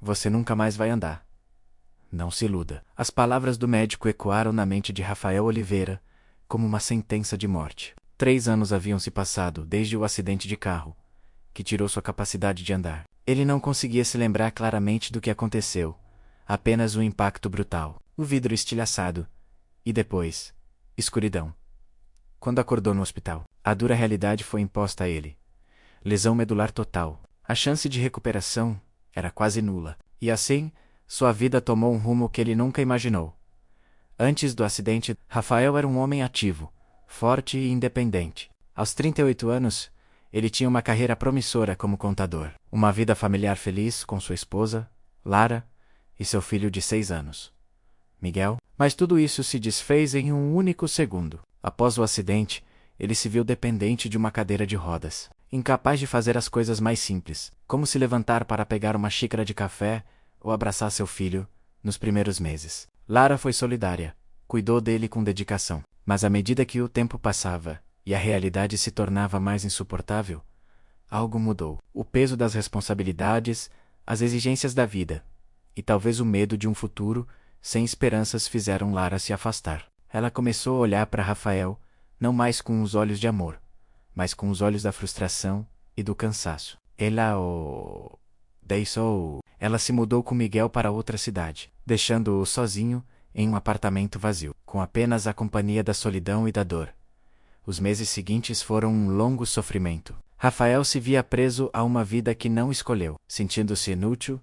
Você nunca mais vai andar. Não se iluda. As palavras do médico ecoaram na mente de Rafael Oliveira, como uma sentença de morte. 3 anos haviam se passado desde o acidente de carro, que tirou sua capacidade de andar. Ele não conseguia se lembrar claramente do que aconteceu, apenas um impacto brutal, o vidro estilhaçado, e depois, escuridão. Quando acordou no hospital, a dura realidade foi imposta a ele. Lesão medular total. A chance de recuperação era quase nula. E assim, sua vida tomou um rumo que ele nunca imaginou. Antes do acidente, Rafael era um homem ativo, forte e independente. Aos 38 anos, ele tinha uma carreira promissora como contador. Uma vida familiar feliz com sua esposa, Lara, e seu filho de 6 anos, Miguel. Mas tudo isso se desfez em um único segundo. Após o acidente, ele se viu dependente de uma cadeira de rodas, incapaz de fazer as coisas mais simples, como se levantar para pegar uma xícara de café ou abraçar seu filho, nos primeiros meses. Lara foi solidária, cuidou dele com dedicação. Mas à medida que o tempo passava e a realidade se tornava mais insuportável, algo mudou. O peso das responsabilidades, as exigências da vida, e talvez o medo de um futuro sem esperanças fizeram Lara se afastar. Ela começou a olhar para Rafael, não mais com os olhos de amor, mas com os olhos da frustração e do cansaço. Ela se mudou com Miguel para outra cidade, deixando-o sozinho em um apartamento vazio, com apenas a companhia da solidão e da dor. Os meses seguintes foram um longo sofrimento. Rafael se via preso a uma vida que não escolheu, sentindo-se inútil,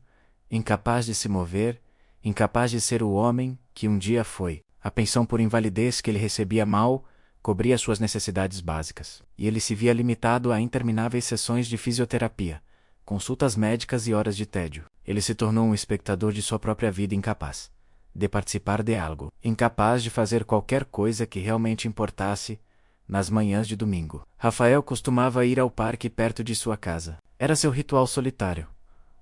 incapaz de se mover, incapaz de ser o homem que um dia foi. A pensão por invalidez que ele recebia mal cobria suas necessidades básicas, e ele se via limitado a intermináveis sessões de fisioterapia, consultas médicas e horas de tédio. Ele se tornou um espectador de sua própria vida, incapaz de participar de algo, incapaz de fazer qualquer coisa que realmente importasse. Nas manhãs de domingo, Rafael costumava ir ao parque perto de sua casa. Era seu ritual solitário,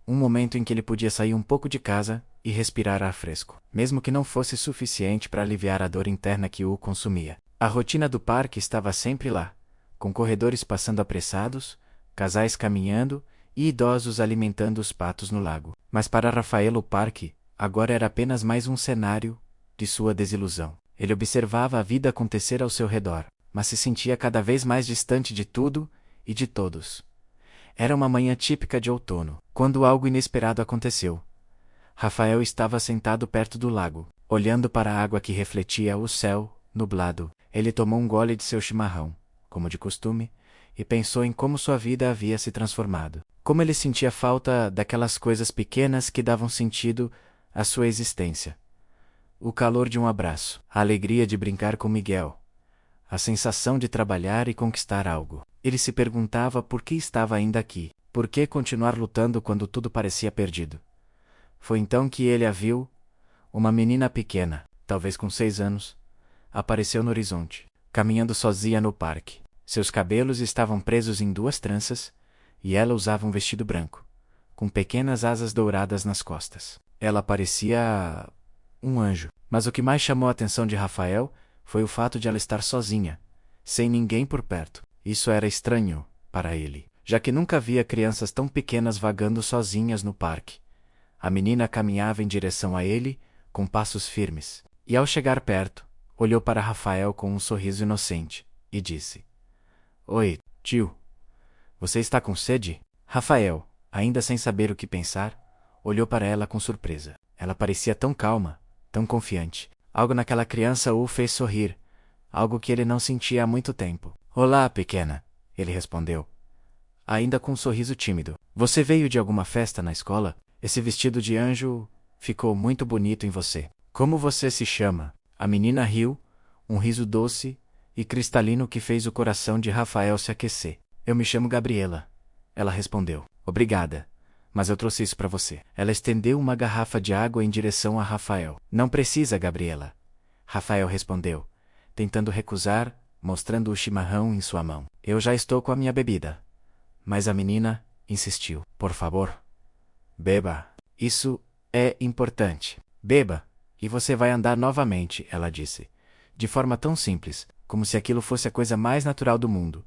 um momento em que ele podia sair um pouco de casa e respirar ar fresco, mesmo que não fosse suficiente para aliviar a dor interna que o consumia. A rotina do parque estava sempre lá, com corredores passando apressados, casais caminhando e idosos alimentando os patos no lago. Mas para Rafael o parque agora era apenas mais um cenário de sua desilusão. Ele observava a vida acontecer ao seu redor, mas se sentia cada vez mais distante de tudo e de todos. Era uma manhã típica de outono, quando algo inesperado aconteceu. Rafael estava sentado perto do lago, olhando para a água que refletia o céu nublado. Ele tomou um gole de seu chimarrão, como de costume, e pensou em como sua vida havia se transformado. Como ele sentia falta daquelas coisas pequenas que davam sentido à sua existência. O calor de um abraço, a alegria de brincar com Miguel, a sensação de trabalhar e conquistar algo. Ele se perguntava por que estava ainda aqui, por que continuar lutando quando tudo parecia perdido. Foi então que ele a viu. Uma menina pequena, talvez com 6 anos, apareceu no horizonte, caminhando sozinha no parque. Seus cabelos estavam presos em 2 tranças, e ela usava um vestido branco, com pequenas asas douradas nas costas. Ela parecia um anjo. Mas o que mais chamou a atenção de Rafael foi o fato de ela estar sozinha, sem ninguém por perto. Isso era estranho para ele, já que nunca via crianças tão pequenas vagando sozinhas no parque. A menina caminhava em direção a ele, com passos firmes, e ao chegar perto, olhou para Rafael com um sorriso inocente, e disse: "Oi, tio. Você está com sede?" Rafael, ainda sem saber o que pensar, olhou para ela com surpresa. Ela parecia tão calma, tão confiante. Algo naquela criança o fez sorrir, algo que ele não sentia há muito tempo. "Olá, pequena", ele respondeu, ainda com um sorriso tímido. "Você veio de alguma festa na escola? Esse vestido de anjo ficou muito bonito em você. Como você se chama?" A menina riu, um riso doce e cristalino que fez o coração de Rafael se aquecer. "Eu me chamo Gabriela", ela respondeu. "Obrigada, mas eu trouxe isso para você." Ela estendeu uma garrafa de água em direção a Rafael. "Não precisa, Gabriela", Rafael respondeu, tentando recusar, mostrando o chimarrão em sua mão. "Eu já estou com a minha bebida." Mas a menina insistiu. "Por favor, beba. Isso é importante. Beba, e você vai andar novamente", ela disse, de forma tão simples, como se aquilo fosse a coisa mais natural do mundo.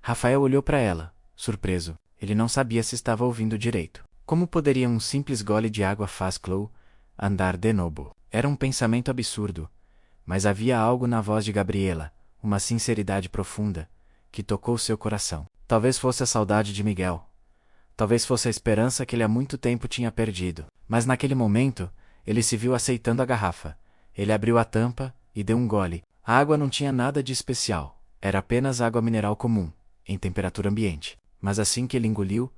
Rafael olhou para ela, surpreso. Ele não sabia se estava ouvindo direito. Como poderia um simples gole de água faz Chloe andar de novo? Era um pensamento absurdo, mas havia algo na voz de Gabriela, uma sinceridade profunda, que tocou seu coração. Talvez fosse a saudade de Miguel. Talvez fosse a esperança que ele há muito tempo tinha perdido. Mas naquele momento, ele se viu aceitando a garrafa. Ele abriu a tampa e deu um gole. A água não tinha nada de especial. Era apenas água mineral comum, em temperatura ambiente. Mas assim que ele engoliu,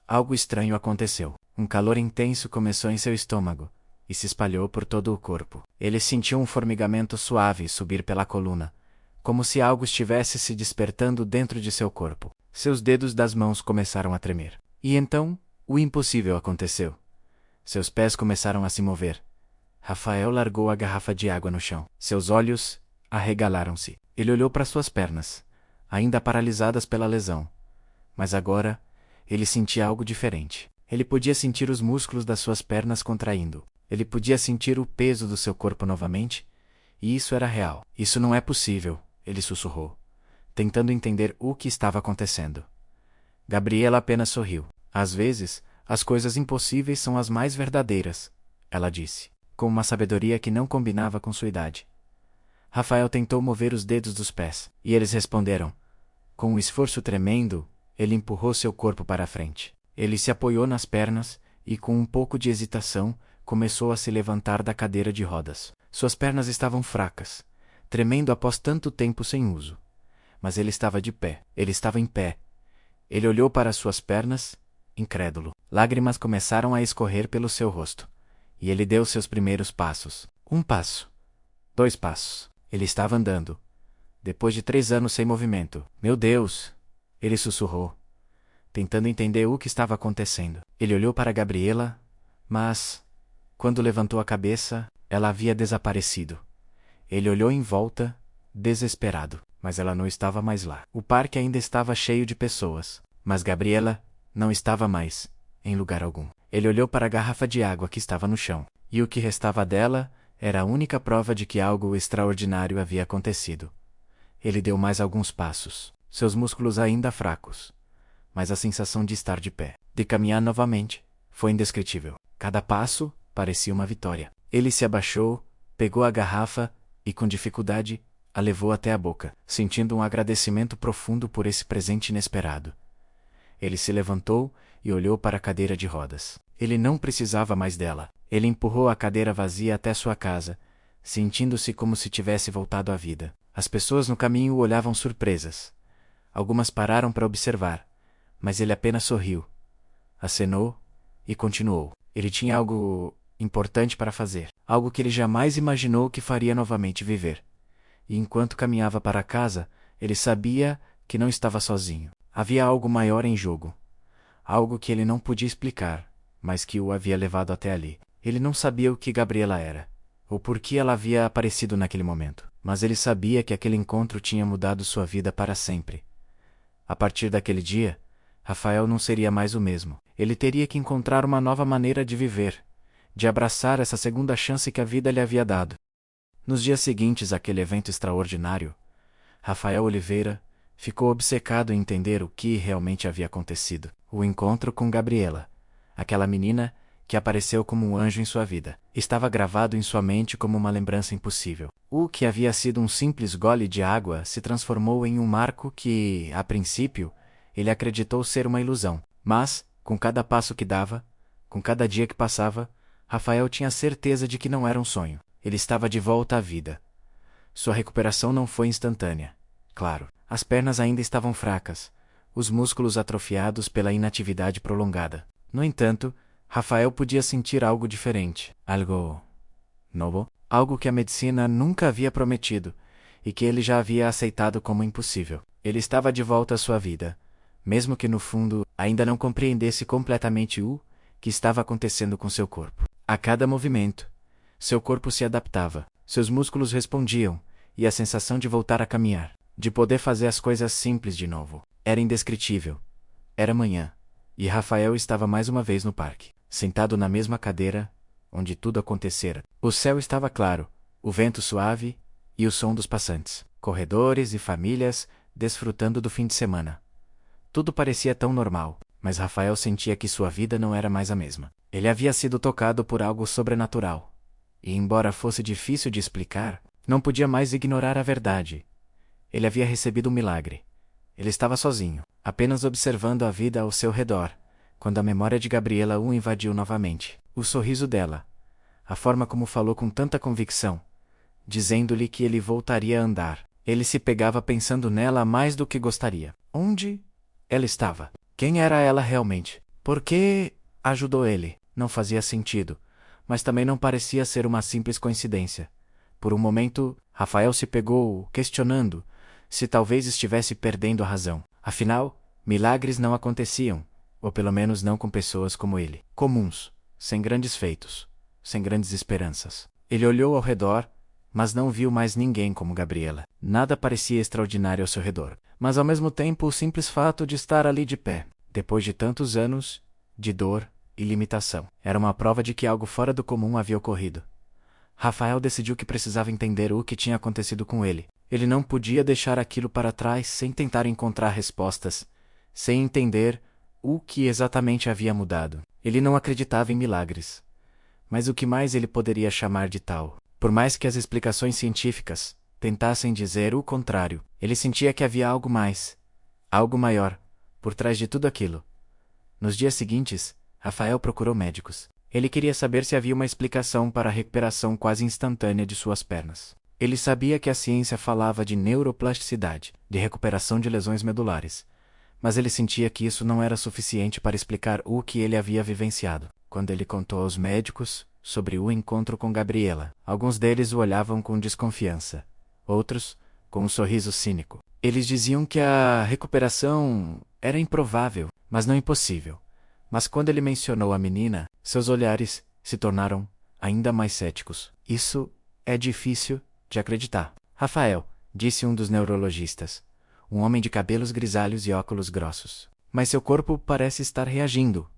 algo estranho aconteceu. Um calor intenso começou em seu estômago e se espalhou por todo o corpo. Ele sentiu um formigamento suave subir pela coluna, como se algo estivesse se despertando dentro de seu corpo. Seus dedos das mãos começaram a tremer. E então, o impossível aconteceu. Seus pés começaram a se mover. Rafael largou a garrafa de água no chão. Seus olhos arregalaram-se. Ele olhou para suas pernas, ainda paralisadas pela lesão. Mas agora, ele sentia algo diferente. Ele podia sentir os músculos das suas pernas contraindo. Ele podia sentir o peso do seu corpo novamente. E isso era real. Isso não é possível, ele sussurrou, tentando entender o que estava acontecendo. Gabriela apenas sorriu. Às vezes, as coisas impossíveis são as mais verdadeiras, ela disse, com uma sabedoria que não combinava com sua idade. Rafael tentou mover os dedos dos pés, e eles responderam. Com um esforço tremendo, ele empurrou seu corpo para a frente. Ele se apoiou nas pernas e, com um pouco de hesitação, começou a se levantar da cadeira de rodas. Suas pernas estavam fracas, tremendo após tanto tempo sem uso. Mas ele estava de pé. Ele estava em pé. Ele olhou para suas pernas, incrédulo. Lágrimas começaram a escorrer pelo seu rosto. E ele deu seus primeiros passos. 1 passo. 2 passos. Ele estava andando. Depois de 3 anos sem movimento. Meu Deus! Ele sussurrou, tentando entender o que estava acontecendo. Ele olhou para Gabriela, mas, quando levantou a cabeça, ela havia desaparecido. Ele olhou em volta, desesperado, mas ela não estava mais lá. O parque ainda estava cheio de pessoas, mas Gabriela não estava mais, em lugar algum. Ele olhou para a garrafa de água que estava no chão, e o que restava dela era a única prova de que algo extraordinário havia acontecido. Ele deu mais alguns passos, seus músculos ainda fracos, mas a sensação de estar de pé, de caminhar novamente, foi indescritível. Cada passo parecia uma vitória. Ele se abaixou, pegou a garrafa e, com dificuldade, a levou até a boca, sentindo um agradecimento profundo por esse presente inesperado. Ele se levantou e olhou para a cadeira de rodas. Ele não precisava mais dela. Ele empurrou a cadeira vazia até sua casa, sentindo-se como se tivesse voltado à vida. As pessoas no caminho o olhavam surpresas. Algumas pararam para observar, mas ele apenas sorriu, acenou e continuou. Ele tinha algo importante para fazer, algo que ele jamais imaginou que faria novamente viver. E enquanto caminhava para casa, ele sabia que não estava sozinho. Havia algo maior em jogo. Algo que ele não podia explicar, mas que o havia levado até ali. Ele não sabia o que Gabriela era, ou por que ela havia aparecido naquele momento. Mas ele sabia que aquele encontro tinha mudado sua vida para sempre. A partir daquele dia, Rafael não seria mais o mesmo. Ele teria que encontrar uma nova maneira de viver, de abraçar essa segunda chance que a vida lhe havia dado. Nos dias seguintes àquele evento extraordinário, Rafael Oliveira ficou obcecado em entender o que realmente havia acontecido. O encontro com Gabriela, aquela menina que apareceu como um anjo em sua vida, estava gravado em sua mente como uma lembrança impossível. O que havia sido um simples gole de água se transformou em um marco que, a princípio, ele acreditou ser uma ilusão. Mas, com cada passo que dava, com cada dia que passava, Rafael tinha certeza de que não era um sonho. Ele estava de volta à vida. Sua recuperação não foi instantânea. Claro, as pernas ainda estavam fracas, os músculos atrofiados pela inatividade prolongada. No entanto, Rafael podia sentir algo diferente, algo novo, algo que a medicina nunca havia prometido e que ele já havia aceitado como impossível. Ele estava de volta à sua vida, mesmo que no fundo ainda não compreendesse completamente o que estava acontecendo com seu corpo. A cada movimento, seu corpo se adaptava, seus músculos respondiam, e a sensação de voltar a caminhar, de poder fazer as coisas simples de novo, era indescritível. Era manhã, e Rafael estava mais uma vez no parque, sentado na mesma cadeira, onde tudo acontecera. O céu estava claro, o vento suave e o som dos passantes, corredores e famílias desfrutando do fim de semana. Tudo parecia tão normal, mas Rafael sentia que sua vida não era mais a mesma. Ele havia sido tocado por algo sobrenatural. E embora fosse difícil de explicar, não podia mais ignorar a verdade. Ele havia recebido um milagre. Ele estava sozinho, apenas observando a vida ao seu redor, quando a memória de Gabriela o invadiu novamente. O sorriso dela, a forma como falou com tanta convicção, dizendo-lhe que ele voltaria a andar. Ele se pegava pensando nela mais do que gostaria. Onde ela estava? Quem era ela realmente? Por que ajudou ele? Não fazia sentido, mas também não parecia ser uma simples coincidência. Por um momento, Rafael se pegou questionando se talvez estivesse perdendo a razão. Afinal, milagres não aconteciam, ou pelo menos não com pessoas como ele. Comuns, sem grandes feitos, sem grandes esperanças. Ele olhou ao redor, mas não viu mais ninguém como Gabriela. Nada parecia extraordinário ao seu redor. Mas ao mesmo tempo o simples fato de estar ali de pé, depois de tantos anos de dor e limitação, era uma prova de que algo fora do comum havia ocorrido. Rafael decidiu que precisava entender o que tinha acontecido com ele. Ele não podia deixar aquilo para trás sem tentar encontrar respostas, sem entender o que exatamente havia mudado. Ele não acreditava em milagres. Mas o que mais ele poderia chamar de tal? Por mais que as explicações científicas tentassem dizer o contrário, ele sentia que havia algo mais, algo maior, por trás de tudo aquilo. Nos dias seguintes, Rafael procurou médicos. Ele queria saber se havia uma explicação para a recuperação quase instantânea de suas pernas. Ele sabia que a ciência falava de neuroplasticidade, de recuperação de lesões medulares, mas ele sentia que isso não era suficiente para explicar o que ele havia vivenciado. Quando ele contou aos médicos sobre o encontro com Gabriela, alguns deles o olhavam com desconfiança, outros com um sorriso cínico. Eles diziam que a recuperação era improvável, mas não impossível. Mas quando ele mencionou a menina, seus olhares se tornaram ainda mais céticos. Isso é difícil de acreditar. Rafael, disse um dos neurologistas, um homem de cabelos grisalhos e óculos grossos. Mas seu corpo parece estar reagindo.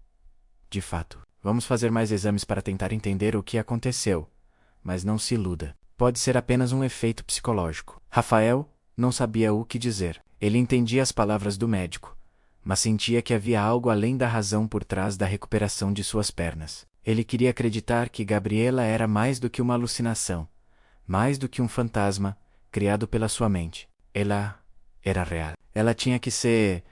De fato, vamos fazer mais exames para tentar entender o que aconteceu. Mas não se iluda. Pode ser apenas um efeito psicológico. Rafael não sabia o que dizer. Ele entendia as palavras do médico, mas sentia que havia algo além da razão por trás da recuperação de suas pernas. Ele queria acreditar que Gabriela era mais do que uma alucinação, mais do que um fantasma criado pela sua mente. Ela era real. Ela tinha que ser...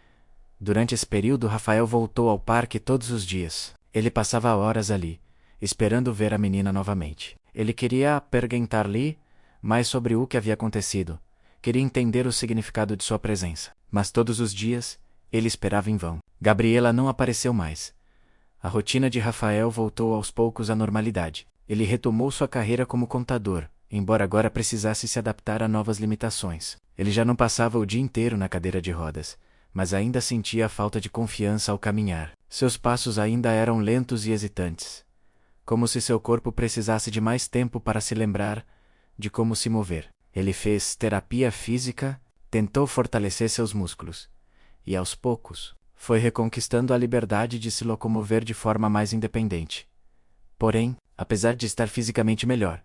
Durante esse período, Rafael voltou ao parque todos os dias. Ele passava horas ali, esperando ver a menina novamente. Ele queria perguntar-lhe mais sobre o que havia acontecido. Queria entender o significado de sua presença. Mas todos os dias, ele esperava em vão. Gabriela não apareceu mais. A rotina de Rafael voltou aos poucos à normalidade. Ele retomou sua carreira como contador, embora agora precisasse se adaptar a novas limitações. Ele já não passava o dia inteiro na cadeira de rodas, mas ainda sentia a falta de confiança ao caminhar. Seus passos ainda eram lentos e hesitantes, como se seu corpo precisasse de mais tempo para se lembrar de como se mover. Ele fez terapia física, tentou fortalecer seus músculos, e aos poucos, foi reconquistando a liberdade de se locomover de forma mais independente. Porém, apesar de estar fisicamente melhor,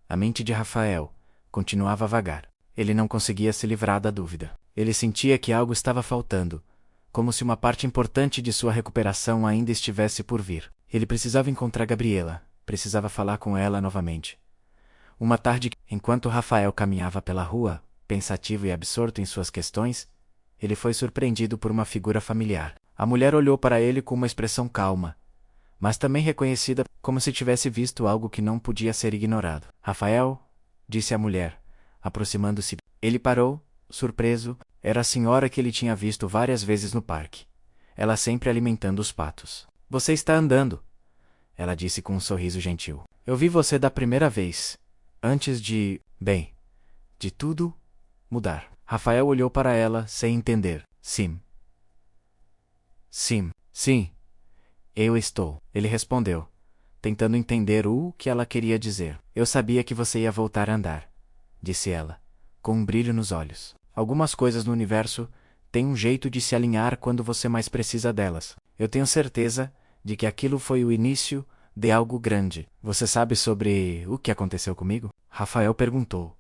a mente de Rafael continuava vagar. Ele não conseguia se livrar da dúvida. Ele sentia que algo estava faltando, como se uma parte importante de sua recuperação ainda estivesse por vir. Ele precisava encontrar Gabriela, precisava falar com ela novamente. Uma tarde, enquanto Rafael caminhava pela rua, pensativo e absorto em suas questões, ele foi surpreendido por uma figura familiar. A mulher olhou para ele com uma expressão calma, mas também reconhecida, como se tivesse visto algo que não podia ser ignorado. Rafael, disse a mulher, aproximando-se. Ele parou, surpreso. Era a senhora que ele tinha visto várias vezes no parque. Ela sempre alimentando os patos. Você está andando, ela disse com um sorriso gentil. Eu vi você da primeira vez, antes de, bem, de tudo mudar. Rafael olhou para ela sem entender. Sim. Sim, eu estou. Ele respondeu, tentando entender o que ela queria dizer. Eu sabia que você ia voltar a andar, disse ela, com um brilho nos olhos. Algumas coisas no universo têm um jeito de se alinhar quando você mais precisa delas. Eu tenho certeza de que aquilo foi o início de algo grande. Você sabe sobre o que aconteceu comigo? Rafael perguntou,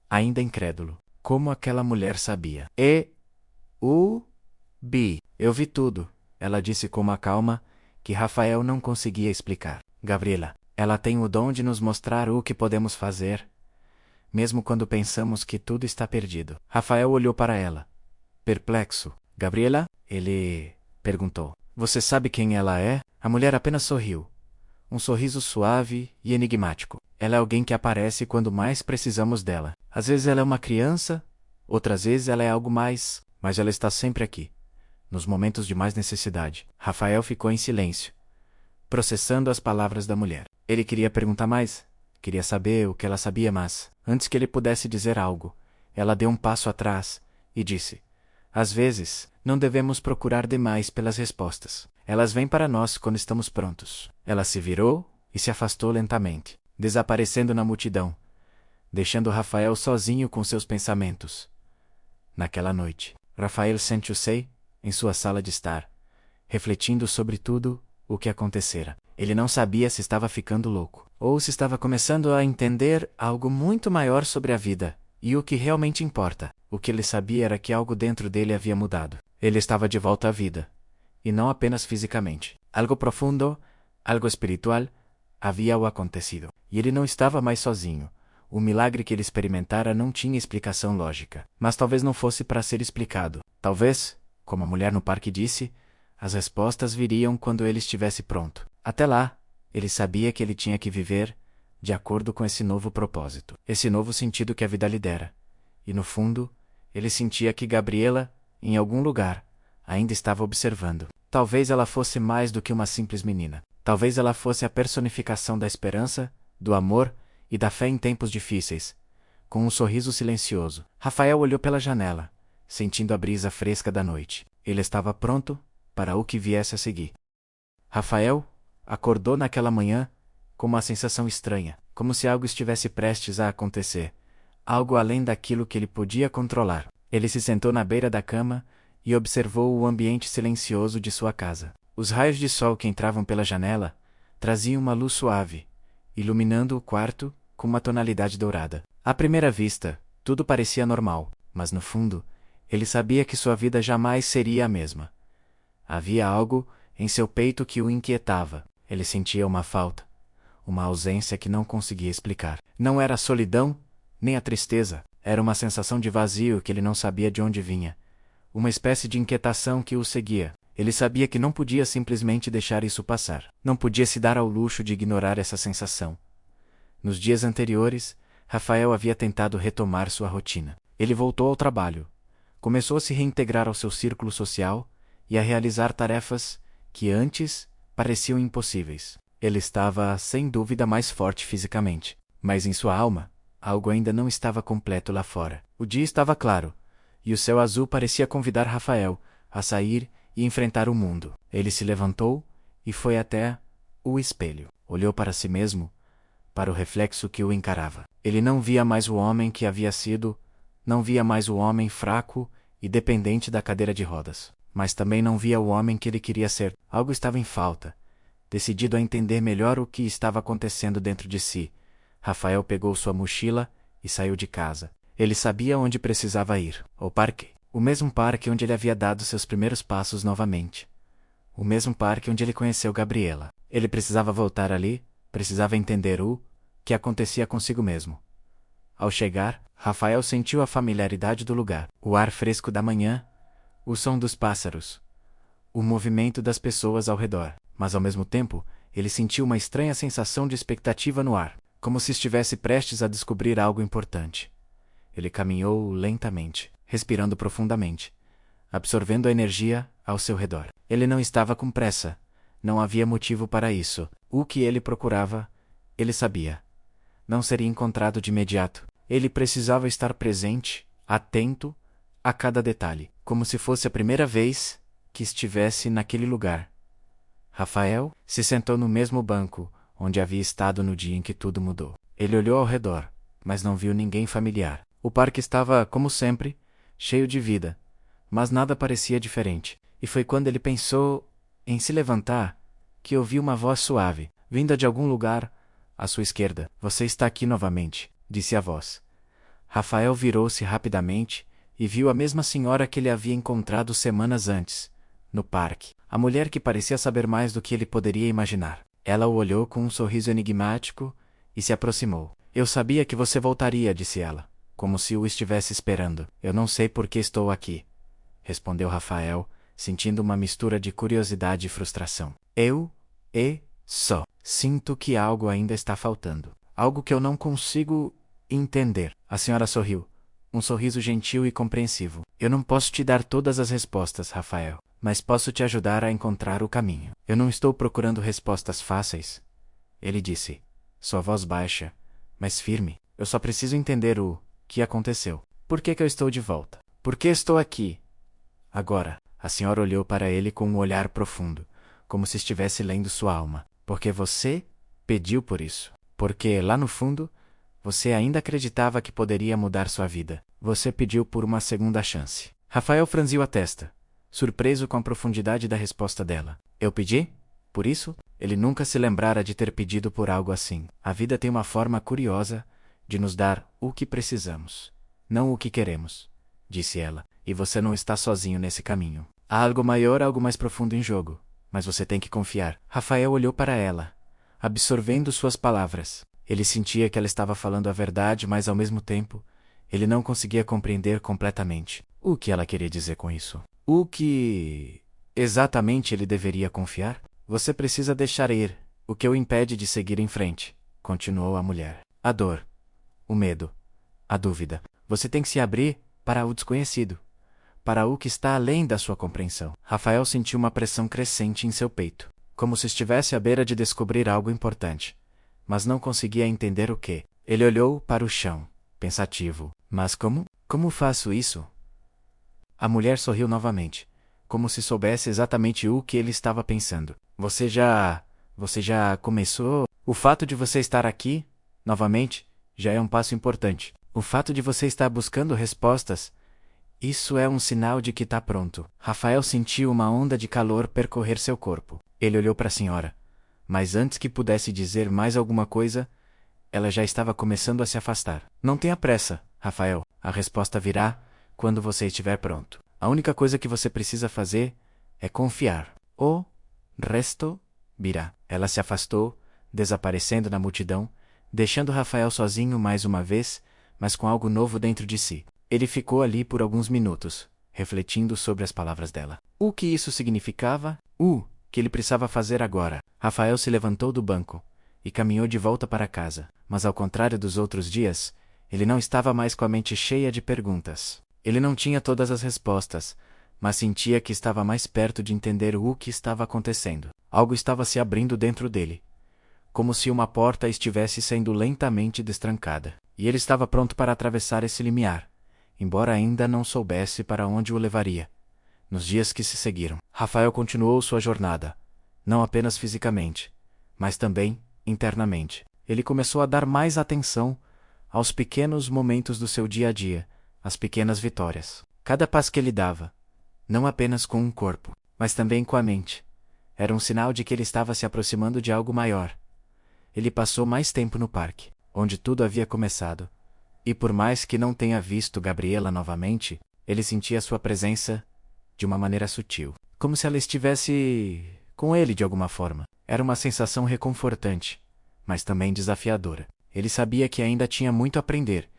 ainda incrédulo. Como aquela mulher sabia? Eu vi tudo, ela disse com uma calma que Rafael não conseguia explicar. Gabriela, ela tem o dom de nos mostrar o que podemos fazer, mesmo quando pensamos que tudo está perdido. Rafael olhou para ela, perplexo. Gabriela? Ele perguntou. Você sabe quem ela é? A mulher apenas sorriu. Um sorriso suave e enigmático. Ela é alguém que aparece quando mais precisamos dela. Às vezes ela é uma criança, outras vezes ela é algo mais, mas ela está sempre aqui, nos momentos de mais necessidade. Rafael ficou em silêncio, processando as palavras da mulher. Ele queria perguntar mais, queria saber o que ela sabia, mas, antes que ele pudesse dizer algo, ela deu um passo atrás e disse: às vezes, não devemos procurar demais pelas respostas. Elas vêm para nós quando estamos prontos. Ela se virou e se afastou lentamente, desaparecendo na multidão, deixando Rafael sozinho com seus pensamentos. Naquela noite, Rafael sentou-se em sua sala de estar, refletindo sobre tudo o que acontecera. Ele não sabia se estava ficando louco, ou se estava começando a entender algo muito maior sobre a vida, e o que realmente importa. O que ele sabia era que algo dentro dele havia mudado. Ele estava de volta à vida, e não apenas fisicamente. Algo profundo, algo espiritual, havia o acontecido. E ele não estava mais sozinho. O milagre que ele experimentara não tinha explicação lógica. Mas talvez não fosse para ser explicado. Talvez, como a mulher no parque disse, as respostas viriam quando ele estivesse pronto. Até lá, ele sabia que ele tinha que viver de acordo com esse novo propósito, esse novo sentido que a vida lhe dera. E no fundo, ele sentia que Gabriela, em algum lugar, ainda estava observando. Talvez ela fosse mais do que uma simples menina. Talvez ela fosse a personificação da esperança, do amor e da fé em tempos difíceis, com um sorriso silencioso. Rafael olhou pela janela, sentindo a brisa fresca da noite. Ele estava pronto para o que viesse a seguir. Rafael acordou naquela manhã com uma sensação estranha, como se algo estivesse prestes a acontecer, algo além daquilo que ele podia controlar. Ele se sentou na beira da cama e observou o ambiente silencioso de sua casa. Os raios de sol que entravam pela janela traziam uma luz suave, iluminando o quarto com uma tonalidade dourada. À primeira vista, tudo parecia normal, mas no fundo, ele sabia que sua vida jamais seria a mesma. Havia algo em seu peito que o inquietava. Ele sentia uma falta, uma ausência que não conseguia explicar. Não era a solidão, nem a tristeza. Era uma sensação de vazio que ele não sabia de onde vinha. Uma espécie de inquietação que o seguia. Ele sabia que não podia simplesmente deixar isso passar. Não podia se dar ao luxo de ignorar essa sensação. Nos dias anteriores, Rafael havia tentado retomar sua rotina. Ele voltou ao trabalho. Começou a se reintegrar ao seu círculo social e a realizar tarefas que antes pareciam impossíveis. Ele estava, sem dúvida, mais forte fisicamente. Mas em sua alma, algo ainda não estava completo lá fora. O dia estava claro, e o céu azul parecia convidar Rafael a sair e enfrentar o mundo. Ele se levantou e foi até o espelho. Olhou para si mesmo, para o reflexo que o encarava. Ele não via mais o homem que havia sido, não via mais o homem fraco e dependente da cadeira de rodas. Mas também não via o homem que ele queria ser. Algo estava em falta. Decidido a entender melhor o que estava acontecendo dentro de si, Rafael pegou sua mochila e saiu de casa. Ele sabia onde precisava ir. O parque. O mesmo parque onde ele havia dado seus primeiros passos novamente. O mesmo parque onde ele conheceu Gabriela. Ele precisava voltar ali, precisava entender o que acontecia consigo mesmo. Ao chegar, Rafael sentiu a familiaridade do lugar. O ar fresco da manhã, o som dos pássaros, o movimento das pessoas ao redor. Mas ao mesmo tempo, ele sentiu uma estranha sensação de expectativa no ar, como se estivesse prestes a descobrir algo importante. Ele caminhou lentamente, respirando profundamente, absorvendo a energia ao seu redor. Ele não estava com pressa. Não havia motivo para isso. O que ele procurava, ele sabia. Não seria encontrado de imediato. Ele precisava estar presente, atento a cada detalhe, como se fosse a primeira vez que estivesse naquele lugar. Rafael se sentou no mesmo banco onde havia estado no dia em que tudo mudou. Ele olhou ao redor, mas não viu ninguém familiar. O parque estava, como sempre, cheio de vida, mas nada parecia diferente. E foi quando ele pensou em se levantar que ouviu uma voz suave, vinda de algum lugar à sua esquerda. Você está aqui novamente, disse a voz. Rafael virou-se rapidamente e viu a mesma senhora que ele havia encontrado semanas antes, no parque. A mulher que parecia saber mais do que ele poderia imaginar. Ela o olhou com um sorriso enigmático e se aproximou. Eu sabia que você voltaria, disse ela, como se o estivesse esperando. Eu não sei por que estou aqui, respondeu Rafael, sentindo uma mistura de curiosidade e frustração. Só sinto que algo ainda está faltando. Algo que eu não consigo entender. A senhora sorriu. Um sorriso gentil e compreensivo. Eu não posso te dar todas as respostas, Rafael, mas posso te ajudar a encontrar o caminho. Eu não estou procurando respostas fáceis, ele disse, sua voz baixa, mas firme. Eu só preciso entender o que aconteceu. Por que eu estou de volta? Por que estou aqui? Agora, a senhora olhou para ele com um olhar profundo, como se estivesse lendo sua alma. Porque você pediu por isso. Porque, lá no fundo, você ainda acreditava que poderia mudar sua vida. Você pediu por uma segunda chance. Rafael franziu a testa, surpreso com a profundidade da resposta dela. Eu pedi? Por isso? Ele nunca se lembrara de ter pedido por algo assim. A vida tem uma forma curiosa de nos dar o que precisamos, não o que queremos, disse ela. E você não está sozinho nesse caminho. Há algo maior, algo mais profundo em jogo. Mas você tem que confiar. Rafael olhou para ela, absorvendo suas palavras. Ele sentia que ela estava falando a verdade, mas ao mesmo tempo, ele não conseguia compreender completamente. O que ela queria dizer com isso? O que exatamente ele deveria confiar? Você precisa deixar ir o que o impede de seguir em frente, continuou a mulher. A dor, o medo, a dúvida. Você tem que se abrir para o desconhecido, para o que está além da sua compreensão. Rafael sentiu uma pressão crescente em seu peito, como se estivesse à beira de descobrir algo importante, mas não conseguia entender o que. Ele olhou para o chão, pensativo. Mas como? Como faço isso? A mulher sorriu novamente, como se soubesse exatamente o que ele estava pensando. Você já começou? O fato de você estar aqui, novamente, já é um passo importante. O fato de você estar buscando respostas, isso é um sinal de que está pronto. Rafael sentiu uma onda de calor percorrer seu corpo. Ele olhou para a senhora, mas antes que pudesse dizer mais alguma coisa, ela já estava começando a se afastar. Não tenha pressa, Rafael. A resposta virá quando você estiver pronto. A única coisa que você precisa fazer é confiar. O resto virá. Ela se afastou, desaparecendo na multidão, deixando Rafael sozinho mais uma vez, mas com algo novo dentro de si. Ele ficou ali por alguns minutos, refletindo sobre as palavras dela. O que isso significava? O que ele precisava fazer agora? Rafael se levantou do banco e caminhou de volta para casa, mas ao contrário dos outros dias, ele não estava mais com a mente cheia de perguntas. Ele não tinha todas as respostas, mas sentia que estava mais perto de entender o que estava acontecendo. Algo estava se abrindo dentro dele, como se uma porta estivesse sendo lentamente destrancada, e ele estava pronto para atravessar esse limiar, embora ainda não soubesse para onde o levaria. Nos dias que se seguiram, Rafael continuou sua jornada, não apenas fisicamente, mas também internamente. Ele começou a dar mais atenção aos pequenos momentos do seu dia a dia, às pequenas vitórias. Cada passo que ele dava, não apenas com o corpo, mas também com a mente, era um sinal de que ele estava se aproximando de algo maior. Ele passou mais tempo no parque, onde tudo havia começado, e por mais que não tenha visto Gabriela novamente, ele sentia sua presença de uma maneira sutil, como se ela estivesse com ele de alguma forma. Era uma sensação reconfortante, mas também desafiadora. Ele sabia que ainda tinha muito a aprender,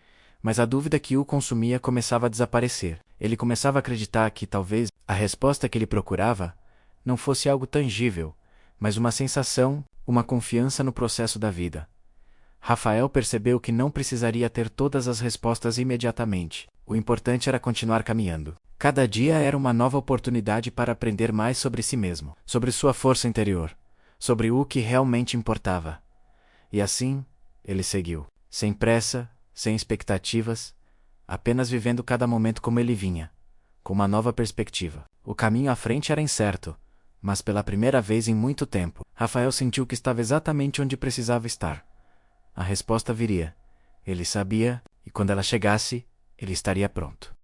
mas a dúvida que o consumia começava a desaparecer. Ele começava a acreditar que talvez a resposta que ele procurava não fosse algo tangível, mas uma sensação, uma confiança no processo da vida. Rafael percebeu que não precisaria ter todas as respostas imediatamente. O importante era continuar caminhando. Cada dia era uma nova oportunidade para aprender mais sobre si mesmo, sobre sua força interior, sobre o que realmente importava. E assim, ele seguiu, sem pressa, sem expectativas, apenas vivendo cada momento como ele vinha, com uma nova perspectiva. O caminho à frente era incerto, mas pela primeira vez em muito tempo, Rafael sentiu que estava exatamente onde precisava estar. A resposta viria. Ele sabia, e quando ela chegasse, ele estaria pronto.